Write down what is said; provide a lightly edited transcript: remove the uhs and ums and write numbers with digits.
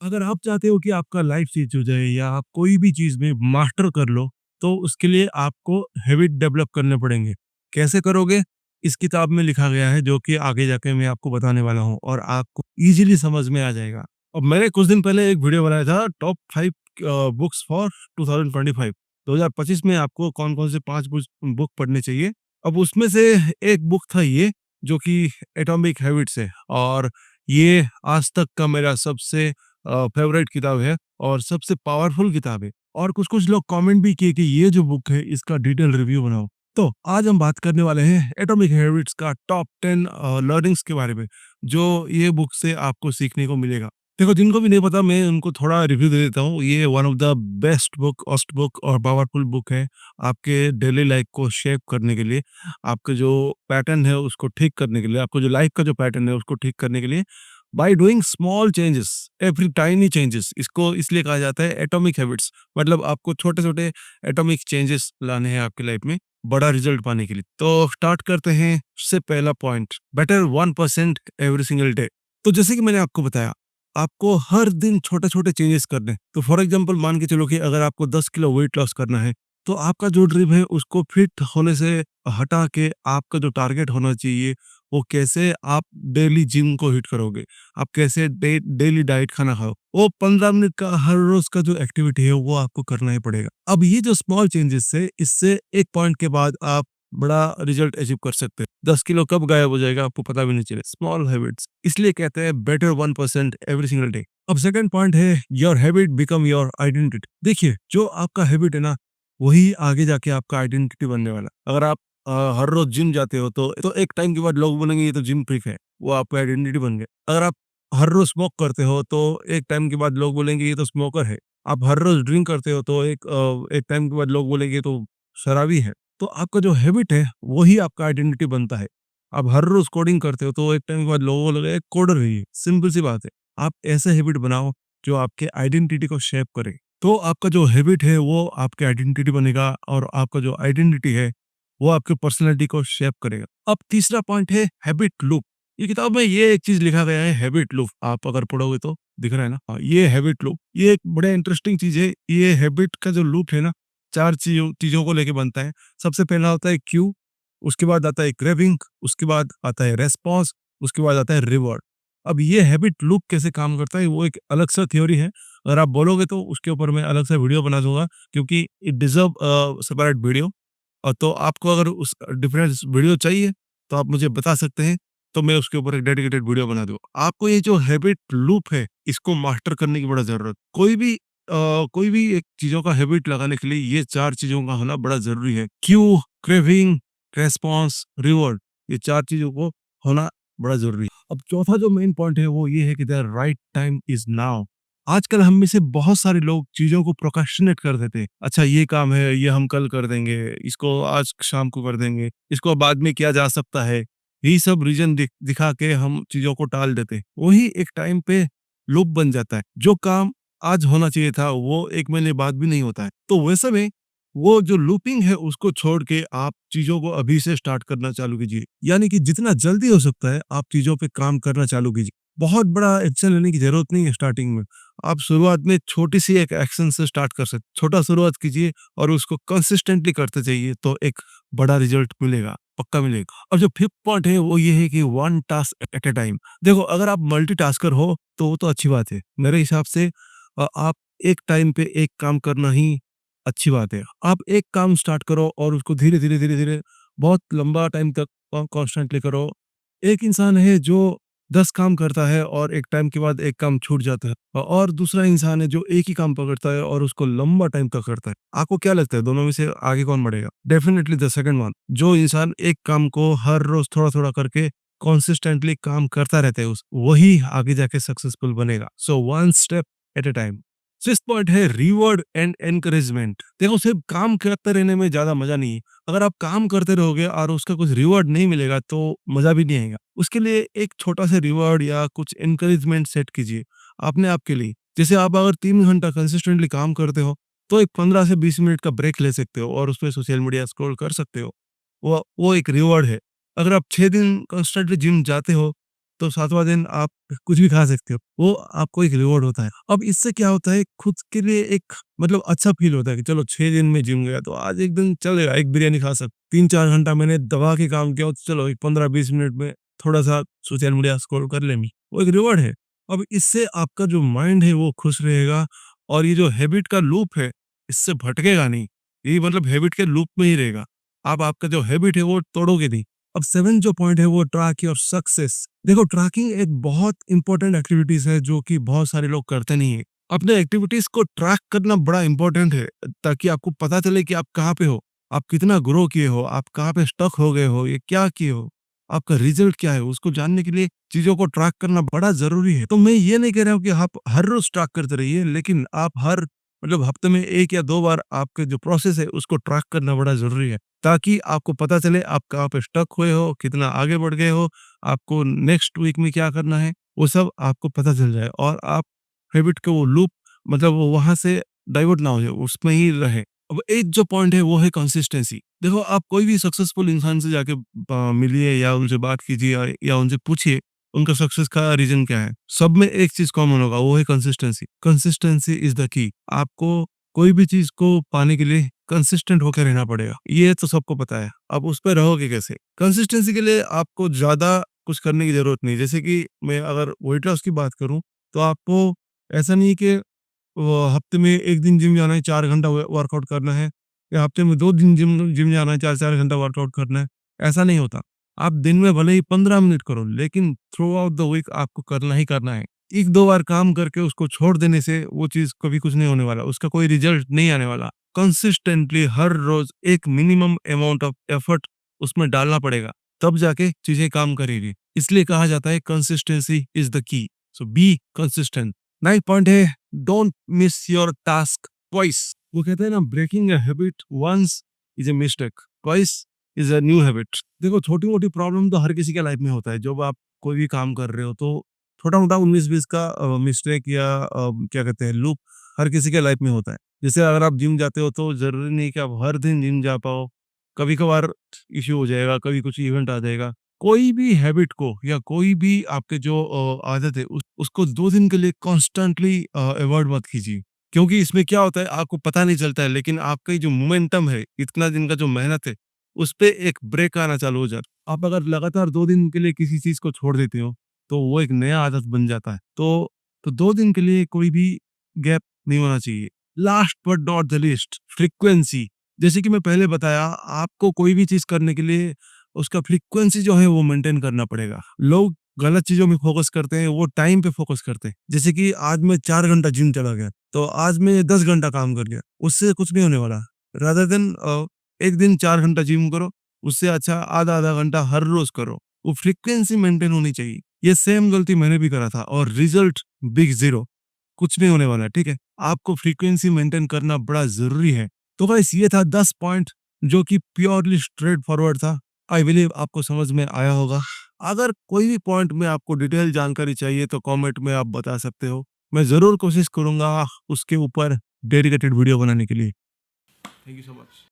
अगर आप चाहते हो कि आपका लाइफ चेंज हो जाए या आप कोई भी चीज़ में मास्टर कर लो, तो उसके लिए आपको हैबिट डेवलप करने पड़ेंगे। कैसे करोगे? इस किताब में लिखा गया है, जो कि आगे जाके मैं आपको बताने वाला हूँ और आपको ईज़िली समझ में आ जाएगा। और मैंने कुछ दिन पहले एक वीडियो बनाया था, टॉप 5 बुक्स फॉर 2025। 2025 में आपको कौन-कौन से 5 बुक पढ़ने चाहिए। अब उसमें से एक बुक था ये, जो कि एटॉमिक हैबिट्स है, और ये आज तक का मेरा सबसे फेवरेट किताब है और सबसे पावरफुल किताब है। और कुछ-कुछ लोग कमेंट भी किए कि ये जो बुक है इसका डिटेल रिव्यू बनाओ। तो आज हम बात करने वाले हैं एटॉमिक हैबिट्स का टॉप 10 लर्निंग्स के बारे में, जो ये बुक से आपको सीखने को मिलेगा। देखो, जिनको भी नहीं पता मैं उनको थोड़ा रिव्यू दे देता हूँ। ये one of the best book, first book और पावरफुल बुक है आपके डेली लाइफ को शेप करने के लिए, आपके जो पैटर्न है उसको ठीक करने के लिए, आपको जो लाइफ का जो पैटर्न है उसको ठीक करने के लिए, by doing small changes, every tiny changes. इसको इसलिए कहा जाता है एटॉमिक हैबिट्स, मतलब आपको छोटे-छोटे एटॉमिक चेंजेस लाने हैं आपकी लाइफ में, बड़ा रिजल्ट पाने के लिए। तो स्टार्ट करते हैं। सबसे पहला point, better 1% every single day. तो जैसे कि मैंने आपको बताया, आपको हर दिन छोटे-छोटे चेंजेस करने हैं। तो फॉर एग्जांपल मान के चलो कि अगर आपको 10 किलो वेट लॉस करना है, तो आपका जो ड्रीम है उसको फिट होने से हटा के आपका जो टारगेट होना चाहिए, वो कैसे आप डेली जिम को हिट करोगे, आप कैसे डेली डाइट खाना खाओ, वो 15 मिनट का हर रोज का जो एक्टिविटी है वो आपको करना ही पड़ेगा। अब ये जो स्मॉल चेंजेस है, इससे एक पॉइंट के बाद आप बड़ा रिजल्ट अचीव कर सकते हैं। 10 किलो कब गायब हो जाएगा आपको पता भी नहीं चले। स्मॉल हैबिट्स, इसलिए कहते हैं बेटर 1% एवरी सिंगल डे। अब सेकंड पॉइंट है, your habit become your identity. देखिए, जो आपका हैबिट है ना, वही आगे जाके आपका आइडेंटिटी बनने वाला है। अगर आप हर रोज जिम जाते हो, तो एक टाइम के बाद लोग बोलेंगे ये तो जिम फ्रीक है, वो आपका आइडेंटिटी बन गया। अगर आप हर रोज स्मोक करते हो, तो एक टाइम के बाद लोग बोलेंगे ये तो स्मोकर है। आप हर रोज ड्रिंक करते हो, तो एक टाइम के बाद लोग बोलेंगे ये तो शराबी है। तो आपका जो हैबिट है वही आपका आइडेंटिटी बनता है। आप हर रोज कोडिंग करते हो, तो एक टाइम के बाद लोगों को लगेगा कोडर है ये, सिंपल सी बात है। आप ऐसे हैबिट बनाओ जो आपके आइडेंटिटी को शेप करे, तो आपका जो हैबिट है वो आपके आइडेंटिटी बनेगा और आपका जो आइडेंटिटी है वो आपकी पर्सनैलिटी को शेप करेगा। अब तीसरा पॉइंट है हैबिट लूप। ये किताब में ये एक चीज़ लिखा गया है, हैबिट लूप। आप अगर पढ़ोगे तो दिख रहा है ना? हाँ, ये हैबिट लूप, ये एक बड़ा इंटरेस्टिंग चीज़ है। ये हैबिट का जो लूप है ना, 4 चीज़ों चीज़ों को लेके बनता है। सबसे पहला होता है क्यू, उसके बाद आता है क्रेविंग, उसके बाद आता है रेस्पॉन्स, उसके बाद आता है रिवॉर्ड। अब ये हैबिट लूप कैसे काम करता है, वो एक अलग सा थ्योरी है। अगर आप बोलोगे तो उसके ऊपर मैं अलग से वीडियो बना दूँगा, क्योंकि इट डिज़र्व सेपरेट वीडियो। तो आपको अगर उस डिफरेंस वीडियो चाहिए, तो आप मुझे बता सकते हैं, तो मैं उसके ऊपर एक डेडिकेटेड वीडियो बना दूँगा। आपको ये जो हैबिट लूप है, इसको मास्टर करने की बड़ा ज़रूरत। कोई भी एक चीज़ों का हैबिट लगाने के लिए ये 4 चीज़ों का होना बड़ा ज़रूरी है। क्यू, क्रेविंग, रिस्पॉन्स, रिवॉर्ड, ये 4 चीज़ों को होना बड़ा ज़रूरी है। अब चौथा जो मेन पॉइंट है वो ये है कि the right time is now. आजकल हम में से बहुत सारे लोग चीज़ों को प्रोक्रेस्टिनेट कर देते हैं। अच्छा, ये काम है, ये हम कल कर देंगे, इसको आज शाम को कर देंगे, इसको बाद में किया जा सकता है। यही सब रीज़न दिखा के हम चीज़ों को टाल देते हैं। वही एक टाइम पे लूप बन जाता है। जो काम आज होना चाहिए था, वो 1 महीने बाद भी नहीं होता है। तो वैसे में वो जो लूपिंग है उसको छोड़ के आप चीज़ों को अभी से स्टार्ट करना चालू कीजिए। यानी कि जितना जल्दी हो सकता है आप चीज़ों पे काम करना चालू कीजिए। बहुत बड़ा एक्शन लेने की ज़रूरत नहीं है स्टार्टिंग में। आप शुरुआत में छोटी-सी एक एक्शन से स्टार्ट कर सकते, छोटा शुरुआत कीजिए और उसको कंसिस्टेंटली करते जाइए, तो एक बड़ा रिजल्ट मिलेगा, पक्का मिलेगा। और जो फिफ्थ पॉइंट है वो ये है कि one task at a time. देखो, अगर आप मल्टीटास्कर हो तो वो तो अच्छी बात है। मेरे हिसाब से आप एक टाइम पे एक काम करना ही अच्छी बात है। आप एक काम स्टार्ट करो और उसको धीरे-धीरे, धीरे-धीरे बहुत लंबा टाइम तक कॉन्स्टेंटली करो। एक इंसान है जो 10 काम करता है और एक टाइम के बाद एक काम छूट जाता है, और दूसरा इंसान है जो एक ही काम पकड़ता है और उसको लंबा टाइम तक करता है। आपको क्या लगता है दोनों में से आगे कौन बढ़ेगा? Definitely the second one. जो इंसान एक काम को हर रोज थोड़ा-थोड़ा करके कंसिस्टेंटली काम करता रहता है, उस वही आगे जाके सक्सेसफुल बनेगा। So one step at a time. Sixth point है रिवॉर्ड एंड एनकरेजमेंट। देखो, सिर्फ काम करते रहने में ज्यादा मजा नहीं है। अगर आप काम करते रहोगे और उसका कुछ रिवॉर्ड नहीं मिलेगा, तो मजा भी नहीं आएगा। उसके लिए एक छोटा सा रिवॉर्ड या कुछ एनकरेजमेंट सेट कीजिए अपने आप के लिए। जैसे आप अगर 3 घंटा कंसिस्टेंटली काम करते हो, तो एक 15 से 20 मिनट का ब्रेक ले सकते हो और उसमें सोशल मीडिया स्क्रॉल कर सकते हो। वो एक रिवॉर्ड है। अगर आप 6 दिन कंस्टेंटली जिम जाते हो, तो 7वाँ दिन आप कुछ भी खा सकते हो। वो आपको एक रिवॉर्ड होता है। अब इससे क्या होता है, खुद के लिए एक मतलब अच्छा फ़ील होता है कि चलो 6 दिन में जिम गया तो आज एक दिन चलेगा, एक बिरयानी खा 3-4 घंटा मैंने दबा के काम किया, तो चलो एक 15-20 मिनट में थोड़ा-सा सोशल मीडिया स्क्रॉल कर लेंगे। वो एक रिवॉर्ड है। अब इससे आपका जो माइंड है वो खुश रहेगा और ये जो हैबिट का लूप है, इससे भटकेगा नहीं। ये मतलब हैबिट के लूप में ही रहेगा। आप आपका जो हैबिट है वो तोड़ोगे नहीं। अब 7 जो पॉइंट है वो ट्रैक योर सक्सेस। देखो, ट्रैकिंग एक बहुत इंपॉर्टेंट एक्टिविटीज़ है जो कि बहुत सारे लोग करते नहीं है। अपने एक्टिविटीज़ को ट्रैक करना बड़ा इंपॉर्टेंट है ताकि आपको पता चले कि आप कहाँ पे हो, आप कितना ग्रो किए हो, आप कहाँ पे स्टक हो गए हो, ये क्या किए हो, आपका रिज़ल्ट क्या है, उसको जानने के लिए चीज़ों को ट्रैक करना बड़ा ज़रूरी है। तो मैं ये नहीं कह रहा हूँ कि आप हर रोज़ ट्रैक करते रहिए, लेकिन आप हर मतलब हफ्ते में 1 या 2 बार आपके जो प्रोसेस है उसको ट्रैक करना बड़ा ज़रूरी है। ताकि आपको पता चले आप कहाँ पे स्टक हुए हो, कितना आगे बढ़ गए हो, आपको नेक्स्ट वीक में क्या करना है, वो सब आपको पता चल जाए और आप हैबिट के वो लूप मतलब वो वहाँ से डाइवर्ट ना हो जाए, उसमें ही रहे। अब एक जो पॉइंट है वो है कंसिस्टेंसी। देखो, आप कोई भी सक्सेसफुल इंसान से जाके मिलिए या उनसे बात कीजिए या उनसे पूछिए उनका सक्सेस का रीज़न क्या है? सब में एक चीज़ कॉमन होगा, वो है कंसिस्टेंसी। कंसिस्टेंसी इज़ द की। आपको कोई भी चीज़ को पाने के लिए कंसिस्टेंट होके रहना पड़ेगा। ये तो सबको पता है। अब उस पे रहोगे कैसे? कंसिस्टेंसी के लिए आपको ज़्यादा कुछ करने की ज़रूरत नहीं। जैसे कि मैं अगर वेट लॉस की बात करूँ, तो आपको ऐसा नहीं कि वो हफ्ते में 1 दिन जिम जाना है, 4 घंटा व वर्कआउट करना है या हफ्ते में 2 दिन जिम जिम जाना है, 4-4 घंटा वर्कआउट करना है, ऐसा नहीं होता। आप दिन में भले ही 15 मिनट करो, लेकिन थ्रू आउट द वीक आपको करना ही करना है। 1-2 बार काम करके उसको छोड़ देने से वो चीज़ कभी कुछ नहीं होने वाला, उसका कोई रिज़ल्ट नहीं आने वाला। कंसिस्टेंटली हर रोज़ एक मिनिमम अमाउंट ऑफ एफर्ट उसमें डालना पड़ेगा, तब जाके चीज़ें काम करेगी। इसलिए कहा जाता है consistency is the key. So be consistent. 9 point है, don't miss your task twice. वो कहते हैं ना, breaking a habit once is a mistake, twice is a new habit. देखो, छोटी मोटी प्रॉब्लम तो हर किसी के लाइफ में होता है। जब आप कोई भी काम कर रहे हो तो छोटा मोटा 19-20 का मिस्टेक या क्या कहते हैं लूप हर किसी के लाइफ में होता है। जैसे अगर आप जिम जाते हो तो जरूरी नहीं कि आप हर दिन जिम जा पाओ, कभी कभार इश्यू हो जाएगा, कभी कुछ इवेंट आ जाएगा। कोई भी हैबिट को या कोई भी आपके जो आदत है उसको 2 दिन के लिए कॉन्स्टेंटली अवॉइड मत कीजिए। क्योंकि इसमें क्या होता है आपको पता नहीं चलता है, लेकिन आपका जो मोमेंटम है, इतना दिन का जो मेहनत है, उस पे एक ब्रेक आना चालू हो जाता। आप अगर लगातार 2 दिन के लिए किसी चीज़ को छोड़ देते हो, तो वो एक नया आदत बन जाता है। तो 2 दिन के लिए कोई भी गैप नहीं होना चाहिए। Last but not the least, frequency. जैसे कि मैं पहले बताया, आपको कोई भी चीज़ करने के लिए उसका फ्रीक्वेंसी जो है वो मेंटेन करना पड़ेगा। लोग गलत चीज़ों में फ़ोकस करते हैं, वो टाइम पे फ़ोकस करते हैं। जैसे कि आज मैं 4 घंटा जिम चला गया, तो आज मैं 10 घंटा काम कर लिया, उससे कुछ नहीं होने वाला। रादर देन 1 दिन 4 घंटा जिम करो, उससे अच्छा आधा-आधा घंटा हर रोज़ करो। वो फ्रीक्वेंसी मेंटेन होनी चाहिए। ये सेम गलती मैंने भी करा था और रिज़ल्ट बिग ज़ीरो। कुछ नहीं होने वाला है, ठीक है? आपको फ्रीक्वेंसी मेंटेन करना बड़ा ज़रूरी है। तो गाइस, ये था 10 पॉइंट जो कि प्योरली स्ट्रेट फॉरवर्ड था। आई बिलीव आपको समझ में आया होगा। अगर कोई भी पॉइंट में आपको डिटेल जानकारी चाहिए तो कमेंट में आप बता सकते हो। मैं ज़रूर कोशिश करूँगा उसके ऊपर डेडिकेटेड वीडियो बनाने के लिए। Thank you so much.